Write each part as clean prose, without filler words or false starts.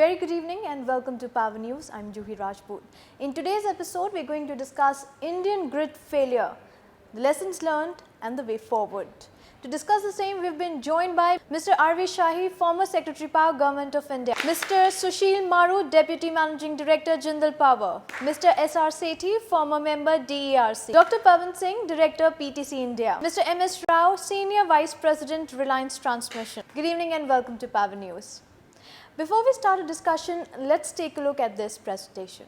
very good evening and welcome to Power News. I'm Juhi Rajput. In today's episode, we're going to discuss Indian grid failure, the lessons learned and the way forward. To discuss the same, we've been joined by Mr. Shahi, former Secretary Power, Government of India, Mr. Sushil, Maroo, Deputy Managing Director, Jindal Power, Mr. S.R. Sethi, former member, DERC, Dr. Pawan Singh, Director, PTC India, Mr. M.S. Rao, Senior Vice President, Reliance Transmission. Good evening and welcome to Power News. Before we start a discussion, let's take a look at this presentation.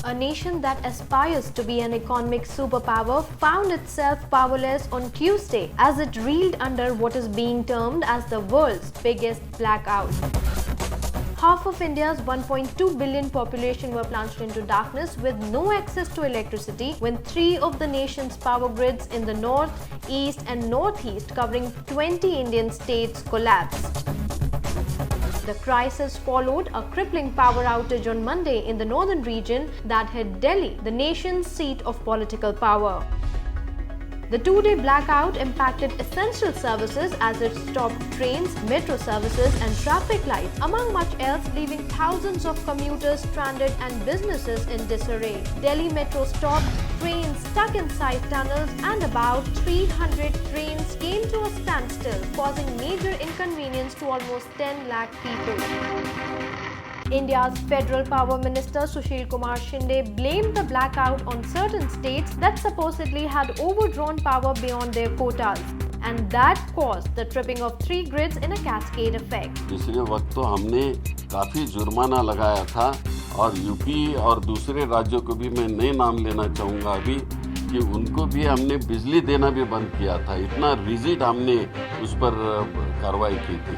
A nation that aspires to be an economic superpower found itself powerless on Tuesday as it reeled under what is being termed as the world's biggest blackout. Half of India's 1.2 billion population were plunged into darkness with no access to electricity when three of the nation's power grids in the north, east and northeast covering 20 Indian states collapsed. The crisis followed a crippling power outage on Monday in the northern region that hit Delhi, the nation's seat of political power. The two-day blackout impacted essential services as it stopped trains, metro services and traffic lights, among much else, leaving thousands of commuters stranded and businesses in disarray. Delhi Metro stopped, trains stuck inside tunnels and about 300 trains came to a standstill, causing major inconvenience to almost 10 lakh people. India's Federal Power Minister Sushil Shinde blamed the blackout on certain states that supposedly had overdrawn power beyond their quotas, and that caused the tripping of three grids in a cascade effect. दूसरे वक्त तो हमने काफी जुर्माना लगाया था और UP और दूसरे राज्यों को भी मैं नए नाम लेना चाहूँगा अभी कि उनको भी हमने बिजली देना भी बंद किया था. इतना रिजिड हमने उस पर कार्रवाई की थी.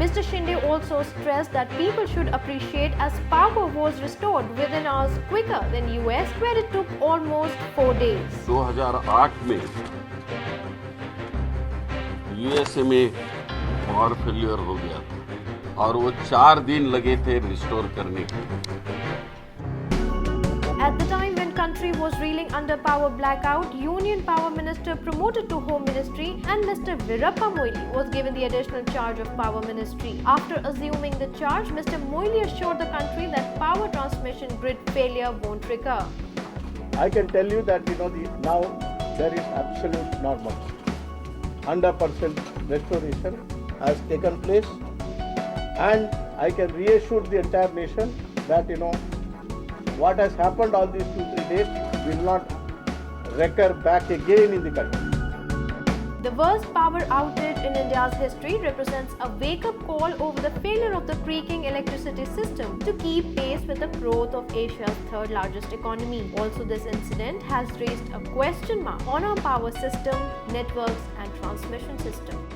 Mr. Shinde also stressed that people should appreciate as power was restored within hours quicker than US, where it took almost 4 days. 2008 में यूएसए में पावर फेलियर हो गया था और वो 4 दिन लगे थे रिस्टोर करने के. At the time when country was reeling under power blackout, Union Power Minister promoted to Home Ministry and Mr. Veerappa Moily was given the additional charge of Power Ministry. After assuming the charge, Mr. Moily assured the country that power transmission grid failure won't recur. I can tell you that now there is absolute normal. 100% restoration has taken place, and I can reassure the entire nation that what has happened all these 2-3 days will not recur back again in the country. The worst power outage in India's history represents a wake-up call over the failure of the creaking electricity system to keep pace with the growth of Asia's third largest economy. Also, this incident has raised a question mark on our power system, networks and transmission system.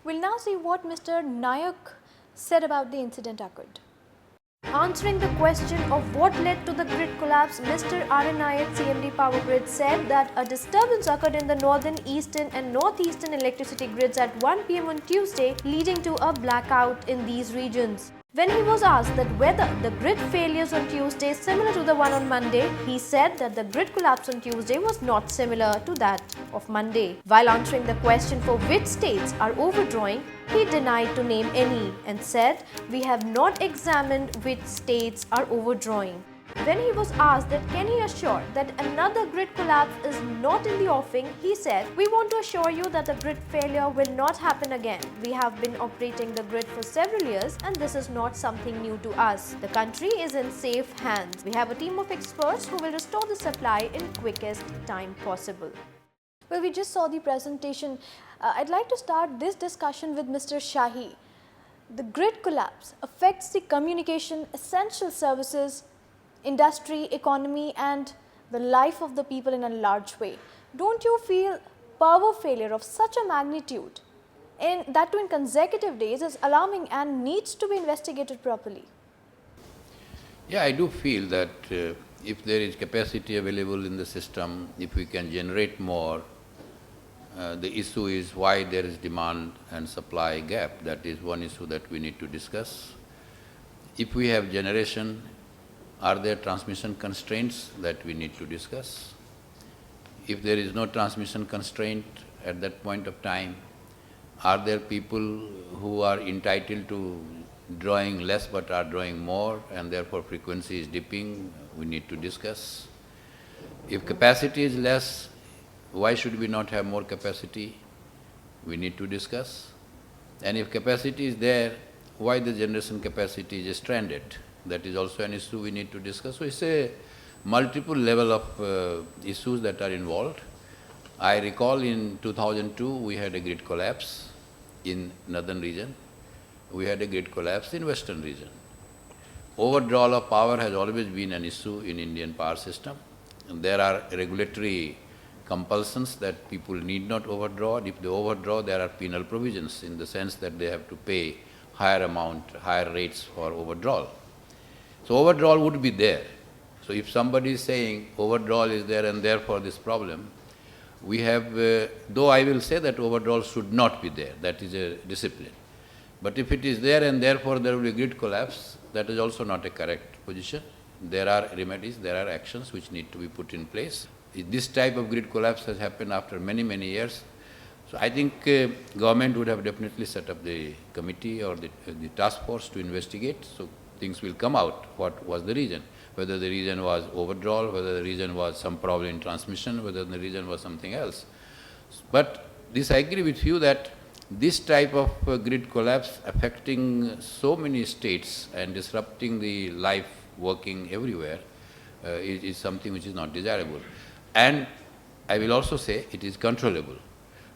We'll now see what Mr. Nayak said about the incident occurred. Answering the question of what led to the grid collapse, Mr. R. Nayak, CMD Power Grid, said that a disturbance occurred in the northern, eastern and northeastern electricity grids at 1 p.m. on Tuesday, leading to a blackout in these regions. When he was asked that whether the grid failures on Tuesday similar to the one on Monday, he said that the grid collapse on Tuesday was not similar to that of Monday. While answering the question for which states are overdrawing, he denied to name any and said, "We have not examined which states are overdrawing." When he was asked that can he assure that another grid collapse is not in the offing, he said, "We want to assure you that the grid failure will not happen again. We have been operating the grid for several years and this is not something new to us. The country is in safe hands. We have a team of experts who will restore the supply in quickest time possible." Well, we just saw the presentation. I'd like to start this discussion with Mr. Shahi. The grid collapse affects the communication, essential services, industry, economy and the life of the people in a large way. Don't you feel power failure of such a magnitude, and that too in consecutive days, is alarming and needs to be investigated properly? Yeah, I do feel that if there is capacity available in the system, if we can generate more, the issue is why there is demand and supply gap. That is one issue that we need to discuss. If we have generation, are there transmission constraints that we need to discuss? If there is no transmission constraint at that point of time, Are there people who are entitled to drawing less but are drawing more and therefore frequency is dipping? We need to discuss. If capacity is less, why should we not have more capacity? We need to discuss. And if capacity is there, why the generation capacity is stranded? That is also an issue we need to discuss. So it's a multiple level of issues that are involved. I recall in 2002 we had a grid collapse in northern region. We had a grid collapse in western region. Overdrawal of power has always been an issue in Indian power system. And there are regulatory compulsions that people need not overdraw. If they overdraw, there are penal provisions in the sense that they have to pay higher amount, higher rates for overdrawal. So overdrawal would be there. So if somebody is saying overdrawal is there and therefore this problem, we have, though I will say that overdrawal should not be there, that is a discipline. But if it is there and therefore there will be grid collapse, that is also not a correct position. There are remedies, there are actions which need to be put in place. This type of grid collapse has happened after many, many years. So I think government would have definitely set up the committee or the task force to investigate. So things will come out what was the reason. Whether the reason was overdrawal, whether the reason was some problem in transmission, whether the reason was something else. But this I agree with you that this type of grid collapse affecting so many states and disrupting the life working everywhere is something which is not desirable. And I will also say it is controllable.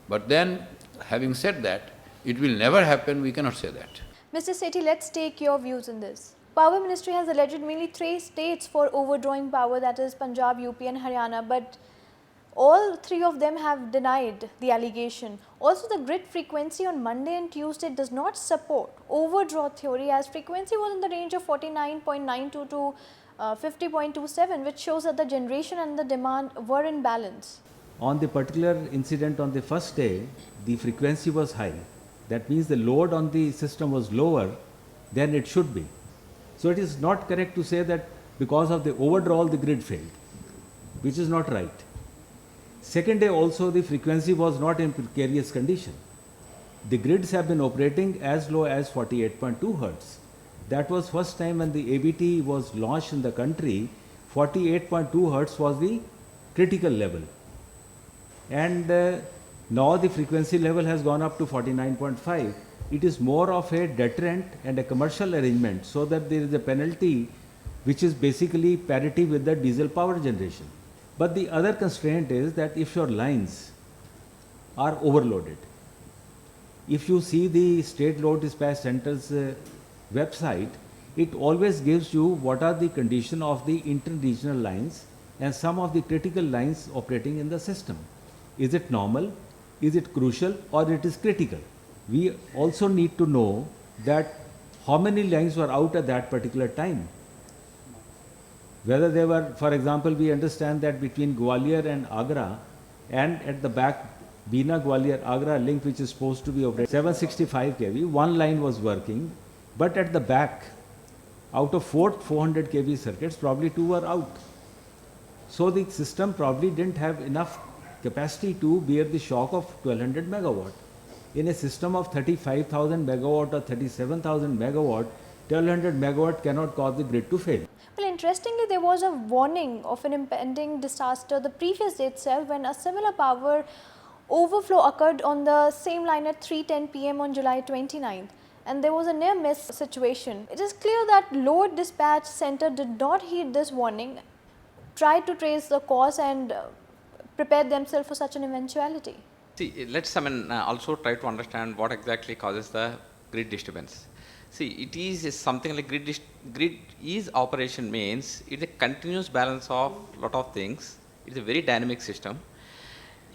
But then, having said that, it will never happen, we cannot say that. Mr. Sethi, let's take your views on this. Power Ministry has alleged mainly 3 states for overdrawing power, that is Punjab, UP and Haryana, but all 3 of them have denied the allegation. Also, the grid frequency on Monday and Tuesday does not support overdraw theory, as frequency was in the range of 49.92 to 50.27, which shows that the generation and the demand were in balance. On the particular incident on the first day, the frequency was high. That means the load on the system was lower than it should be. So it is not correct to say that because of the overdrawal the grid failed, which is not right. Second day also the frequency was not in precarious condition. The grids have been operating as low as 48.2 Hertz. That was first time when the ABT was launched in the country. 48.2 Hertz was the critical level. And now the frequency level has gone up to 49.5. It is more of a deterrent and a commercial arrangement so that there is a penalty which is basically parity with the diesel power generation. But the other constraint is that if your lines are overloaded, if you see the State Load Dispatch Center's website, it always gives you what are the condition of the inter-regional lines and some of the critical lines operating in the system. Is it normal, is it crucial, or it is critical? We also need to know that how many lines were out at that particular time. Whether they were, for example, we understand that between Gwalior and Agra and at the back Bina Gwalior Agra link, which is supposed to be operated 765 kV, one line was working, but at the back out of 400 kV circuits, probably 2 were out. So the system probably didn't have enough capacity to bear the shock of 1200 megawatt. In a system of 35,000 megawatt or 37,000 megawatt, 1200 megawatt cannot cause the grid to fail. Well, interestingly, there was a warning of an impending disaster the previous day itself when a similar power overflow occurred on the same line at 3:10 p.m. on July 29th. And there was a near miss situation. It is clear that Load Dispatch Center did not heed this warning, tried to trace the cause and prepared themselves for such an eventuality. See, let's also try to understand what exactly causes the grid disturbance. See, it is something like grid is operation means it's a continuous balance of lot of things. It's a very dynamic system.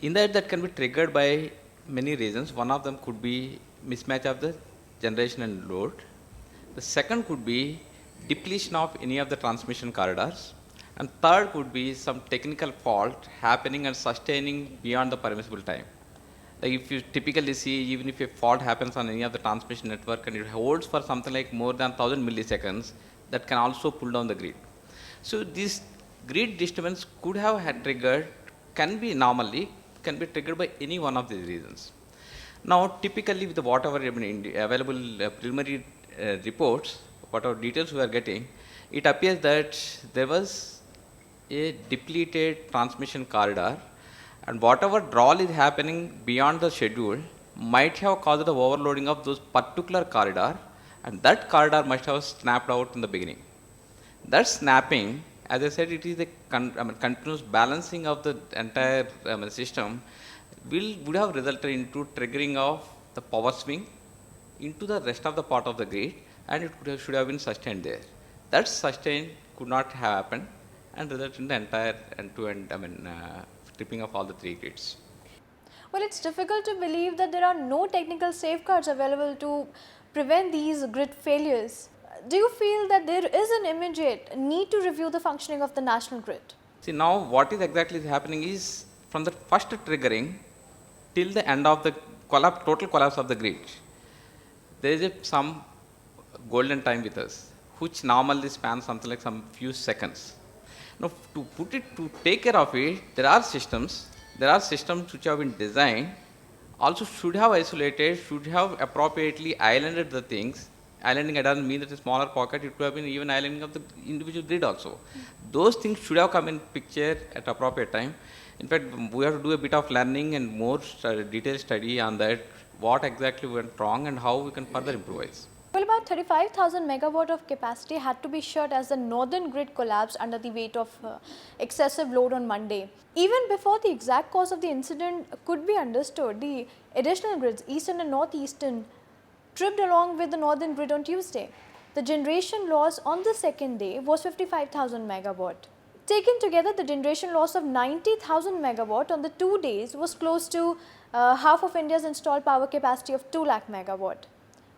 In that can be triggered by many reasons. One of them could be mismatch of the generation and load. The second could be depletion of any of the transmission corridors. And third could be some technical fault happening and sustaining beyond the permissible time. Like if you typically see, even if a fault happens on any of the transmission network and it holds for something like more than 1000 milliseconds, that can also pull down the grid. So this grid disturbance could have had triggered, can be triggered by any one of these reasons. Now, typically with the whatever available preliminary reports, whatever details we are getting, it appears that there was a depleted transmission corridor, and whatever drawl is happening beyond the schedule might have caused the overloading of those particular corridor, and that corridor must have snapped out in the beginning. That snapping, as I said, it is a continuous balancing of the entire system would have resulted into triggering of the power swing into the rest of the part of the grid, and it should have been sustained there. That sustain could not have happened and resulted in the entire end-to-end tripping of all the three grids. Well, it's difficult to believe that there are no technical safeguards available to prevent these grid failures. Do you feel that there is an immediate need to review the functioning of the national grid? See, now what is exactly happening is from the first triggering till the end of the total collapse of the grid, there is some golden time with us, which normally spans something like some few seconds. Now, to take care of it, there are systems which have been designed, also should have isolated, should have appropriately islanded the things. Islanding doesn't mean that a smaller pocket, it could have been even islanding of the individual grid also. Those things should have come in picture at appropriate time. In fact, we have to do a bit of learning and more detailed study on that, what exactly went wrong and how we can further improvise. Well, about 35,000 megawatt of capacity had to be shut as the northern grid collapsed under the weight of excessive load on Monday. Even before the exact cause of the incident could be understood, the additional grids, eastern and northeastern, tripped along with the northern grid on Tuesday. The generation loss on the second day was 55,000 megawatt. Taken together, the generation loss of 90,000 megawatt on the 2 days was close to half of India's installed power capacity of 2 lakh megawatt.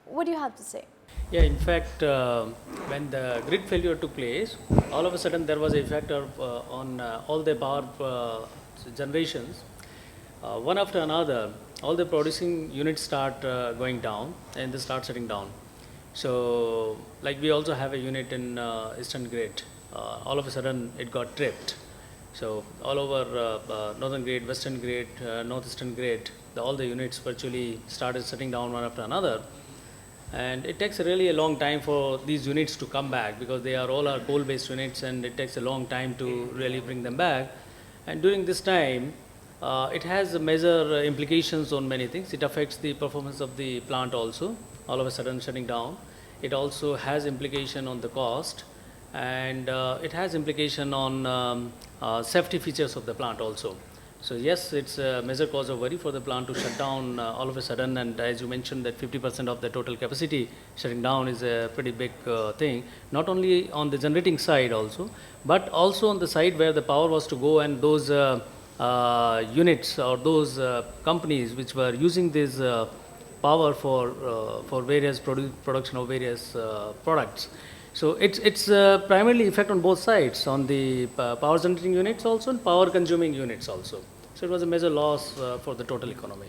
What do you have to say? Yeah, in fact, when the grid failure took place, all of a sudden there was a effect on all the power generations. One after another, all the producing units start going down and they start shutting down. So, like we also have a unit in Eastern Grid. All of a sudden it got tripped. So, all over Northern Grid, Western Grid, Northeastern Grid, all the units virtually started shutting down one after another. And it takes really a long time for these units to come back because they are all our coal-based units, and it takes a long time to really bring them back. And during this time, it has major implications on many things. It affects the performance of the plant also, all of a sudden shutting down. It also has implication on the cost, and it has implication on safety features of the plant also. So yes, it's a major cause of worry for the plant to shut down all of a sudden, and as you mentioned that 50% of the total capacity shutting down is a pretty big thing, not only on the generating side also, but also on the side where the power was to go, and those units or those companies which were using this power for various production of various products. So it's primarily effect on both sides, on the power generating units also and power consuming units also. So it was a major loss for the total economy.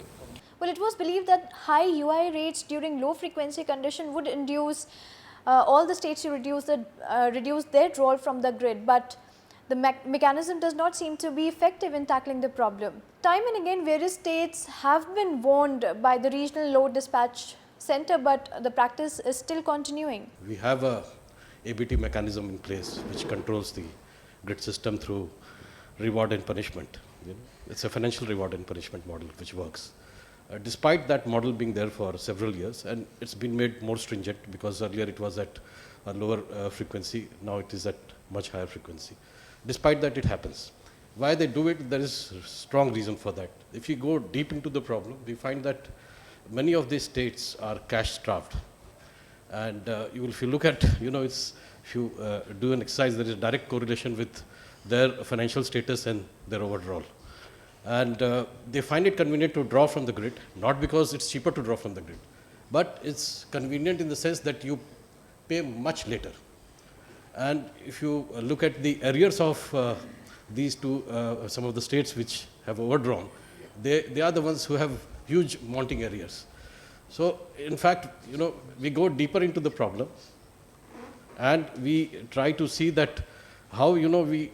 Well, it was believed that high UI rates during low frequency condition would induce all the states to reduce their drawl from the grid, but the mechanism does not seem to be effective in tackling the problem. Time and again, various states have been warned by the regional load dispatch center, but the practice is still continuing. We have a ABT mechanism in place which controls the grid system through reward and punishment. It's a financial reward and punishment model which works. Despite that model being there for several years, and it's been made more stringent because earlier it was at a lower frequency, now it is at much higher frequency. Despite that, it happens. Why they do it, there is strong reason for that. If you go deep into the problem, we find that many of these states are cash starved. And if you look at, if you do an exercise, there is a direct correlation with their financial status and their overdrawal. And they find it convenient to draw from the grid, not because it's cheaper to draw from the grid, but it's convenient in the sense that you pay much later. And if you look at the arrears of these two, some of the states which have overdrawn, they are the ones who have huge mounting arrears. So, in fact, we go deeper into the problem and we try to see that how, we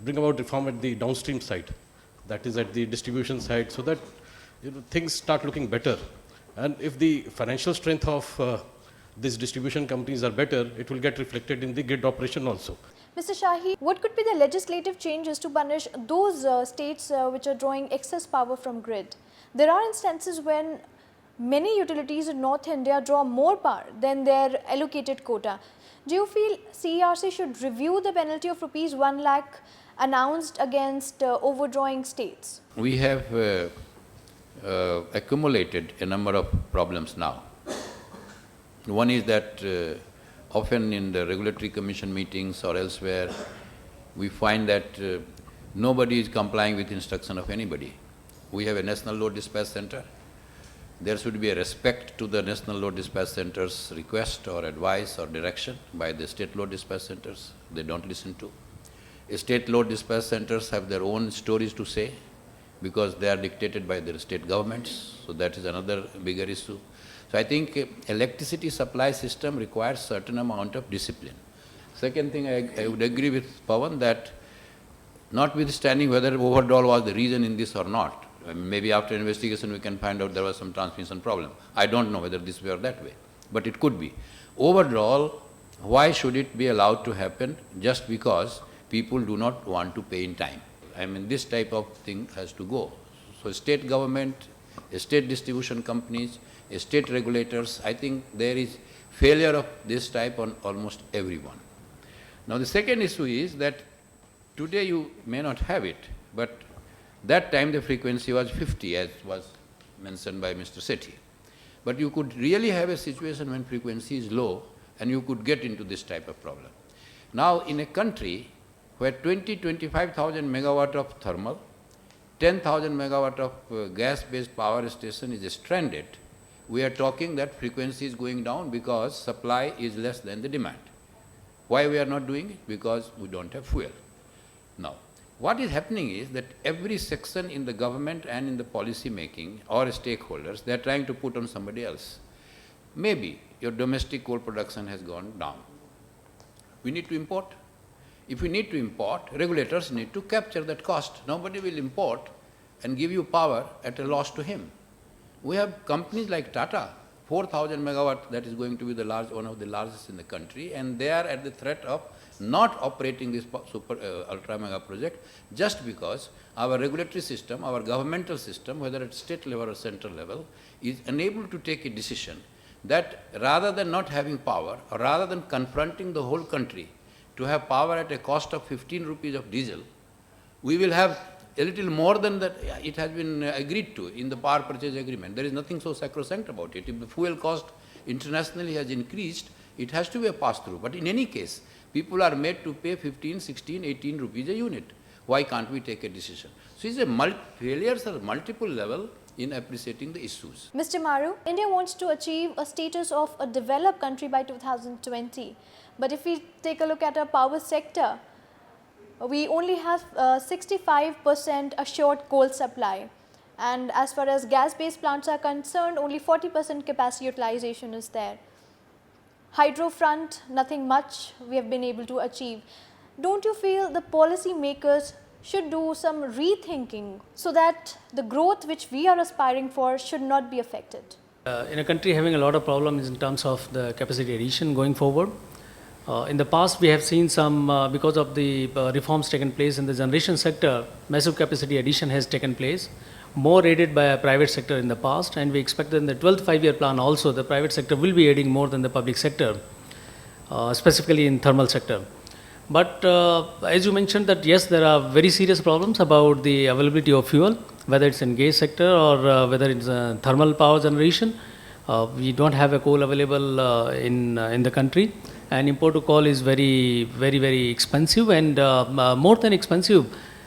bring about reform at the downstream side, that is at the distribution side, so that things start looking better. And if the financial strength of these distribution companies are better, it will get reflected in the grid operation also. Mr. Shahi, what could be the legislative changes to punish those states which are drawing excess power from grid? There are instances when many utilities in North India draw more power than their allocated quota. Do you feel CERC should review the penalty of rupees 1 lakh announced against overdrawing states? We have accumulated a number of problems now. One is that often in the regulatory commission meetings or elsewhere, we find that nobody is complying with instruction of anybody. We have a National Load Dispatch Center. There should be a respect to the National Load Dispatch Center's request or advice or direction by the state load dispatch centers. They don't listen to. State load dispatch centers have their own stories to say because they are dictated by their state governments. So that is another bigger issue. So I think electricity supply system requires certain amount of discipline. Second thing, I would agree with Pawan that notwithstanding whether overdrawal was the reason in this or not, maybe after investigation we can find out there was some transmission problem. I don't know whether this way or that way, but it could be. Overdrawal, why should it be allowed to happen just because people do not want to pay in time? I mean, this type of thing has to go. So state government, state distribution companies, state regulators, I think there is failure of this type on almost everyone. Now the second issue is that today you may not have it, but that time the frequency was 50, as was mentioned by Mr. Sethi. But you could really have a situation when frequency is low and you could get into this type of problem. Now in a country where 25,000 megawatt of thermal, 10,000 megawatt of gas-based power station is stranded, we are talking that frequency is going down because supply is less than the demand. Why we are not doing it? Because we don't have fuel. Now, what is happening is that every section in the government and in the policy making or stakeholders, they are trying to put on somebody else. Maybe your domestic coal production has gone down. We need to import. If we need to import, regulators need to capture that cost. Nobody will import and give you power at a loss to him. We have companies like Tata, 4,000 megawatt, that is going to be the one of the largest in the country, and they are at the threat of not operating this super ultra mega project just because our regulatory system, our governmental system, whether at state level or central level, is unable to take a decision that rather than not having power or rather than confronting the whole country to have power at a cost of 15 rupees of diesel, we will have a little more than that it has been agreed to in the power purchase agreement. There is nothing so sacrosanct about it. If the fuel cost internationally has increased, it has to be a pass-through. But in any case, people are made to pay 15, 16, 18 rupees a unit. Why can't we take a decision? So it's a failures at multiple level in appreciating the issues. Mr. Maroo, India wants to achieve a status of a developed country by 2020. But if we take a look at our power sector, we only have 65% assured coal supply. And as far as gas-based plants are concerned, only 40% capacity utilization is there. Hydro front, nothing much we have been able to achieve. Don't you feel the policy makers should do some rethinking so that the growth which we are aspiring for should not be affected? In a country having a lot of problems in terms of the capacity addition going forward, in the past we have seen some, because of the reforms taken place in the generation sector, massive capacity addition has taken place, more aided by a private sector in the past, and we expect that in the 12th five-year plan also the private sector will be aiding more than the public sector, specifically in thermal sector. But as you mentioned that yes, there are very serious problems about the availability of fuel, whether it's in gas sector or whether it's thermal power generation. We don't have a coal available in the country, and import of coal is very expensive, and more than expensive,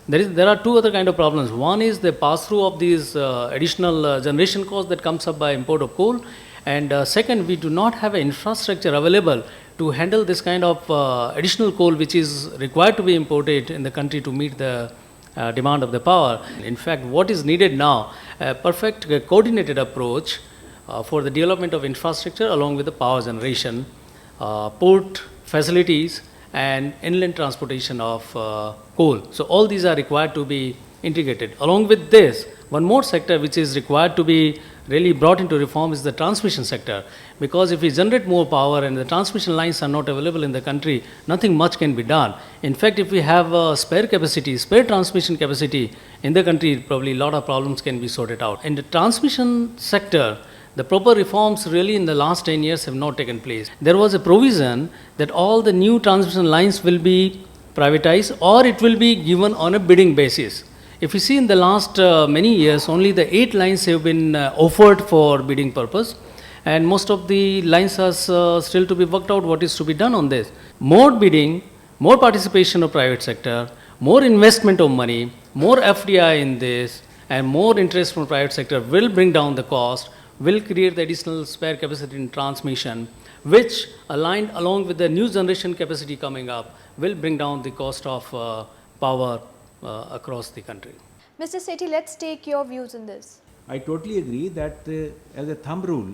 there are two other kind of problems. One is the pass-through of these additional generation costs that comes up by import of coal, and second, we do not have an infrastructure available to handle this kind of additional coal which is required to be imported in the country to meet the demand of the power. In fact, what is needed now, a perfect coordinated approach for the development of infrastructure along with the power generation, port facilities and inland transportation of coal. So all these are required to be integrated. Along with this, one more sector which is required to be really brought into reform is the transmission sector, because if we generate more power and the transmission lines are not available in the country, nothing much can be done. In fact, if we have spare capacity, spare transmission capacity in the country, probably a lot of problems can be sorted out. In the transmission sector, the proper reforms really in the last 10 years have not taken place. There was a provision that all the new transmission lines will be privatized or it will be given on a bidding basis. If you see in the last many years, only the 8 lines have been offered for bidding purpose, and most of the lines are still to be worked out what is to be done on this. More bidding, more participation of private sector, more investment of money, more FDI in this, and more interest from private sector will bring down the cost, will create the additional spare capacity in transmission, which aligned along with the new generation capacity coming up, will bring down the cost of power across the country. Mr. Sethi, let's take your views on this. I totally agree that as a thumb rule,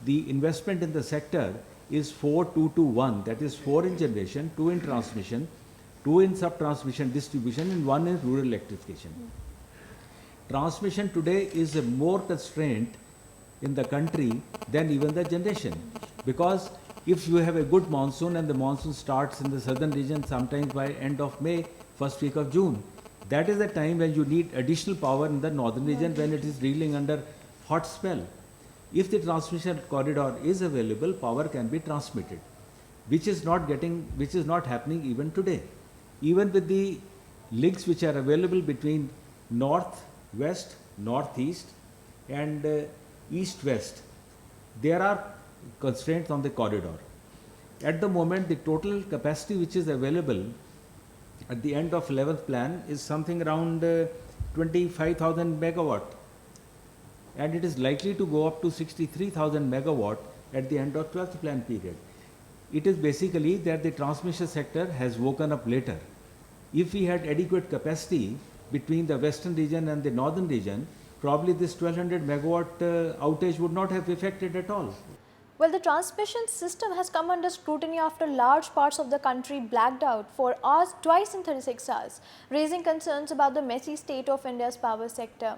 the investment in the sector is 4-2-2-1, that is 4 in generation, 2 in transmission, 2 in sub-transmission distribution, and 1 in rural electrification. Transmission today is a more constraint in the country than even the generation, because if you have a good monsoon and the monsoon starts in the southern region sometimes by end of May, first week of June, that is the time when you need additional power in the northern region when it is reeling under hot spell. If the transmission corridor is available, power can be transmitted, which is not happening even today. Even with the links which are available between north, west, northeast and east-west, there are constraints on the corridor. At the moment, the total capacity which is available at the end of 11th plan is something around 25,000 megawatt, and it is likely to go up to 63,000 megawatt at the end of 12th plan period. It is basically that the transmission sector has woken up later. If we had adequate capacity between the western region and the northern region, probably this 1200 megawatt outage would not have affected at all. Well, the transmission system has come under scrutiny after large parts of the country blacked out for hours twice in 36 hours, raising concerns about the messy state of India's power sector.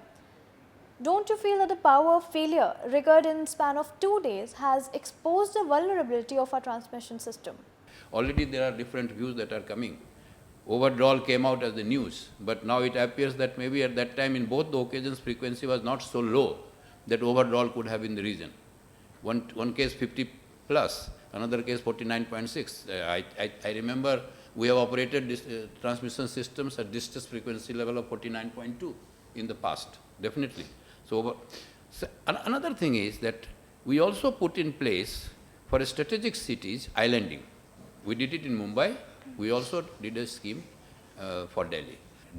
Don't you feel that the power failure recurred in the span of 2 days has exposed the vulnerability of our transmission system? Already there are different views that are coming. Overdrawal came out as the news, but now it appears that maybe at that time in both the occasions frequency was not so low that overdrawal could have been the reason. One case 50 plus, another case 49.6. I remember we have operated this, transmission systems at distress frequency level of 49.2 in the past, definitely. So another thing is that we also put in place for strategic cities islanding. We did it in Mumbai. We also did a scheme for Delhi.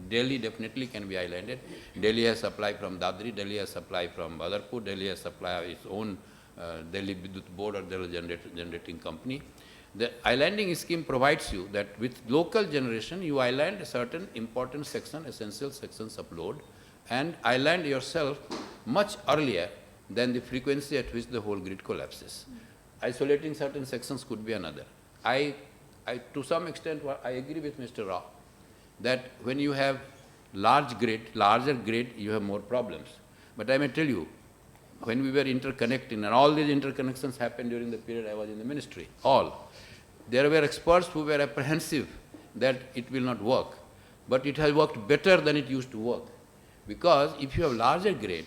Delhi definitely can be islanded. Delhi has supply from Dadri, Delhi has supply from Badarpur, Delhi has supply of its own Delhi Bidut Board or Delhi generating company. The islanding scheme provides you that with local generation, you island a certain important section, essential sections of load, and island yourself much earlier than the frequency at which the whole grid collapses. Isolating certain sections could be another. To some extent, I agree with Mr. Rao that when you have larger grid, you have more problems. But I may tell you, when we were interconnecting, and all these interconnections happened during the period I was in the ministry, there were experts who were apprehensive that it will not work. But it has worked better than it used to work. Because if you have larger grid,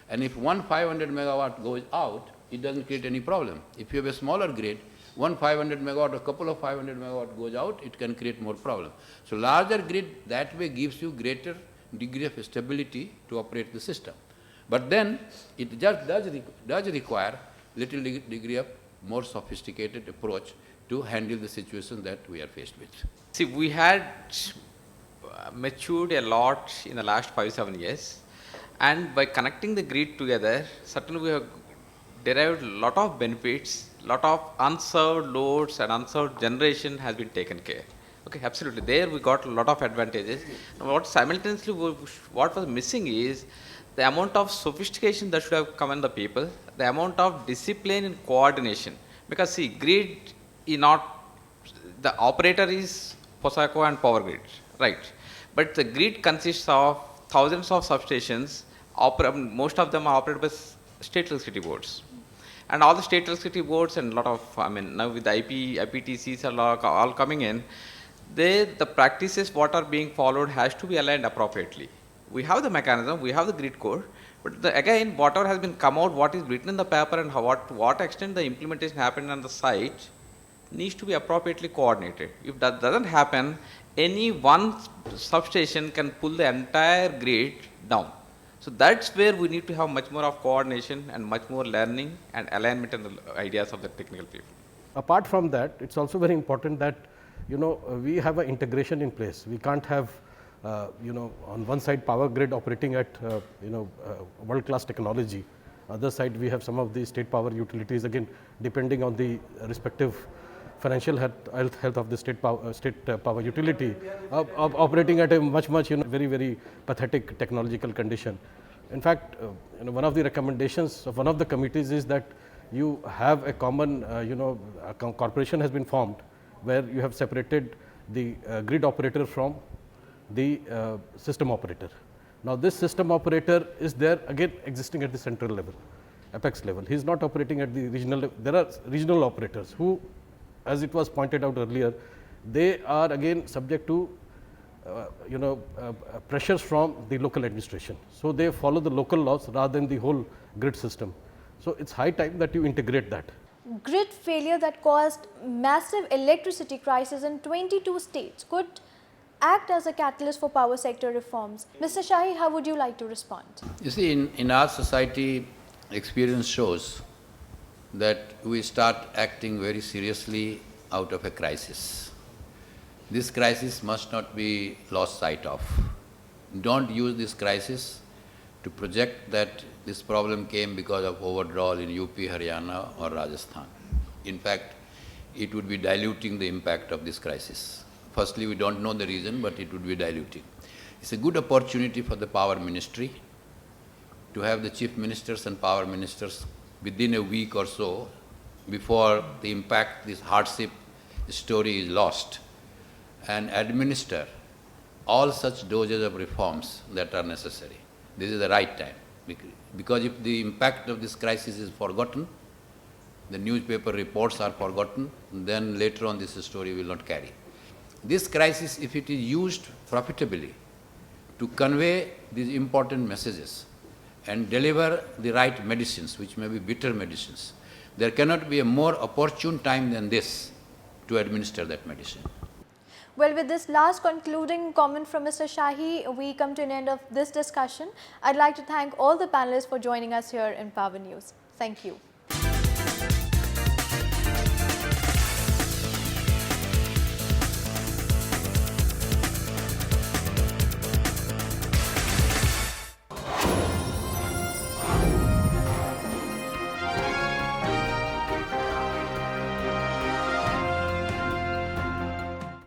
and if one 500 megawatt goes out, it doesn't create any problem. If you have a smaller grid, one 500 megawatt, a couple of 500 megawatt goes out, it can create more problem. So larger grid that way gives you greater degree of stability to operate the system. But then it just does require little degree of more sophisticated approach to handle the situation that we are faced with. See, we had matured a lot in the last 5-7 years, and by connecting the grid together, certainly we have derived a lot of benefits, lot of unserved loads and unserved generation has been taken care. Okay, absolutely. There we got a lot of advantages. Now, what simultaneously what was missing is the amount of sophistication that should have come in the people, the amount of discipline and coordination. Because see, grid is not, the operator is POSACO and Power Grid, right? But the grid consists of thousands of substations, most of them are operated by state electricity boards. And all the state electricity boards and a lot of, now with the IPTCs are all coming in, the practices what are being followed has to be aligned appropriately. We have the mechanism, we have the grid code, but again, whatever has been come out, what is written in the paper and what extent the implementation happened on the site needs to be appropriately coordinated. If that doesn't happen, any one substation can pull the entire grid down. So that's where we need to have much more of coordination and much more learning and alignment and the ideas of the technical people. Apart from that, it's also very important that we have an integration in place. We can't have on one side power grid operating at world class technology. Other side we have some of the state power utilities, again depending on the respective financial health of the state power utility, operating at a much very pathetic technological condition. In fact, one of the recommendations of one of the committees is that you have a common a corporation has been formed where you have separated the grid operator from the system operator. Now this system operator is there again existing at the central level, apex level. He is not operating at the regional level. There are regional operators who, as it was pointed out earlier, they are again subject to pressures from the local administration. So they follow the local laws rather than the whole grid system. So it's high time that you integrate that. Grid failure that caused massive electricity crisis in 22 states could act as a catalyst for power sector reforms. Mr. Shahi, how would you like to respond? You see, in our society, experience shows that we start acting very seriously out of a crisis. This crisis must not be lost sight of. Don't use this crisis to project that this problem came because of overdrawal in UP, Haryana or Rajasthan. In fact, it would be diluting the impact of this crisis. Firstly, we don't know the reason, but it would be diluting. It's a good opportunity for the power ministry to have the chief ministers and power ministers within a week or so before the impact, this hardship story is lost, and administer all such doses of reforms that are necessary. This is the right time. Because if the impact of this crisis is forgotten, the newspaper reports are forgotten, then later on this story will not carry. This crisis, if it is used profitably to convey these important messages and deliver the right medicines, which may be bitter medicines, there cannot be a more opportune time than this to administer that medicine. Well, with this last concluding comment from Mr. Shahi, we come to an end of this discussion. I'd like to thank all the panelists for joining us here in Power News. Thank you.